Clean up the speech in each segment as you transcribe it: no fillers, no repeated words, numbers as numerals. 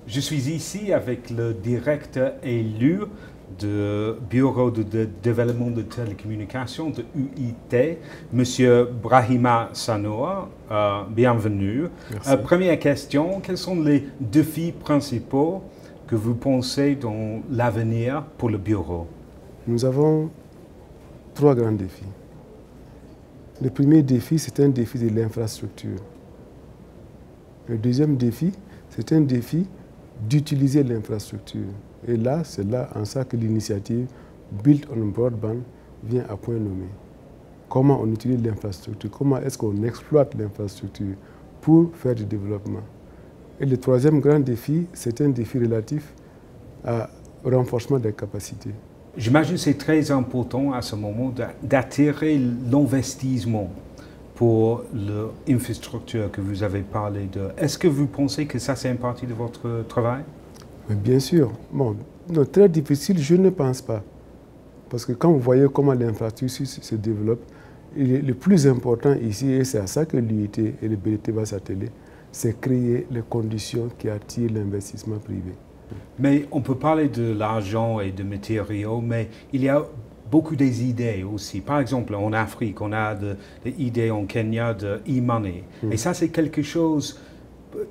Je suis ici avec le directeur élu du Bureau de développement de télécommunications de UIT, M. Brahima Sanoa. Bienvenue. Première question, quels sont les défis principaux que vous pensez dans l'avenir pour le bureau? Nous avons 3 grands défis. Le premier défi, c'est un défi de l'infrastructure. Le deuxième défi, c'est un défi d'utiliser l'infrastructure. Et là, c'est là en ça que l'initiative Build on Broadband vient à point nommé. Comment on utilise l'infrastructure? Comment est-ce qu'on exploite l'infrastructure pour faire du développement? Et le troisième grand défi, c'est un défi relatif au renforcement des capacités. J'imagine que c'est très important à ce moment d'attirer l'investissement pour l'infrastructure que vous avez parlé de. Est-ce que vous pensez que ça, c'est une partie de votre travail? Bien sûr. Bon, non, très difficile, je ne pense pas. Parce que quand vous voyez comment l'infrastructure se développe, le plus important ici, et c'est à ça que l'UIT et le BDT va s'atteler, c'est créer les conditions qui attirent l'investissement privé. Mais on peut parler de l'argent et de matériaux, mais il y a beaucoup des idées aussi. Par exemple, en Afrique, on a des idées en Kenya de e-money. Et ça, c'est quelque chose,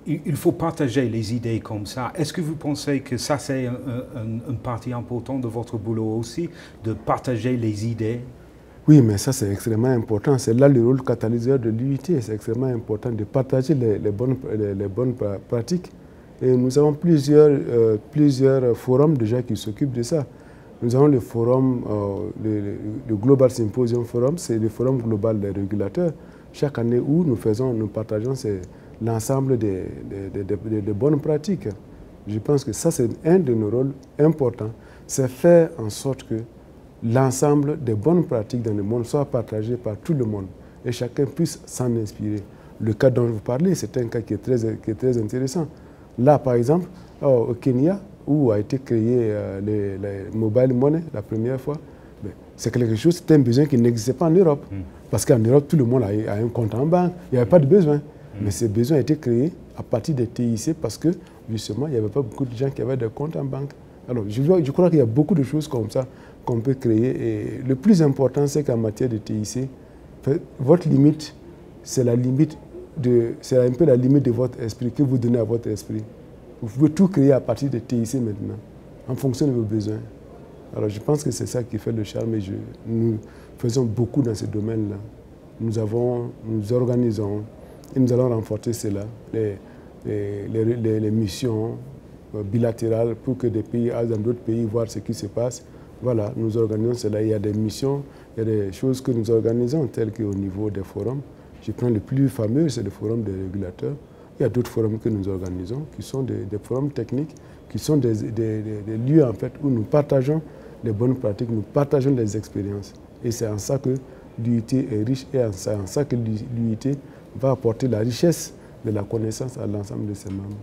il faut partager les idées comme ça. Est-ce que vous pensez que ça, c'est une partie importante de votre boulot aussi, de partager les idées? Oui, mais ça, c'est extrêmement important. C'est là le rôle catalyseur de l'UIT. C'est extrêmement important de partager les bonnes pratiques. Et nous avons plusieurs forums déjà qui s'occupent de ça. Nous avons le forum, le Global Symposium Forum, c'est le forum global des régulateurs. Chaque année où nous partageons l'ensemble des bonnes pratiques. Je pense que ça, c'est un de nos rôles importants. C'est faire en sorte que l'ensemble des bonnes pratiques dans le monde soit partagé par tout le monde et chacun puisse s'en inspirer. Le cas dont vous parlez, c'est un cas qui est très intéressant. Là, par exemple, au Kenya, où a été créé les mobile money la première fois, c'est quelque chose, c'est un besoin qui n'existait pas en Europe. Parce qu'en Europe, tout le monde a un compte en banque, il n'y avait pas de besoin. Mais ce besoin a été créé à partir des TIC parce que, justement, il n'y avait pas beaucoup de gens qui avaient des comptes en banque. Alors, je crois qu'il y a beaucoup de choses comme ça qu'on peut créer. Et le plus important, c'est qu'en matière de TIC, votre limite, c'est un peu la limite de votre esprit, que vous donnez à votre esprit. Vous pouvez tout créer à partir de TIC maintenant, en fonction de vos besoins. Alors je pense que c'est ça qui fait le charme et nous faisons beaucoup dans ce domaine-là. Nous organisons et nous allons renforcer cela, les missions bilatérales pour que des pays aillent dans d'autres pays voir ce qui se passe. Voilà, nous organisons cela. Il y a des missions, il y a des choses que nous organisons, telles qu'au niveau des forums. Je prends le plus fameux, c'est le forum des régulateurs. Il y a d'autres forums que nous organisons, qui sont des forums techniques, qui sont des lieux en fait, où nous partageons les bonnes pratiques, nous partageons les expériences. Et c'est en ça que l'UIT est riche et c'est en ça que l'UIT va apporter la richesse de la connaissance à l'ensemble de ses membres.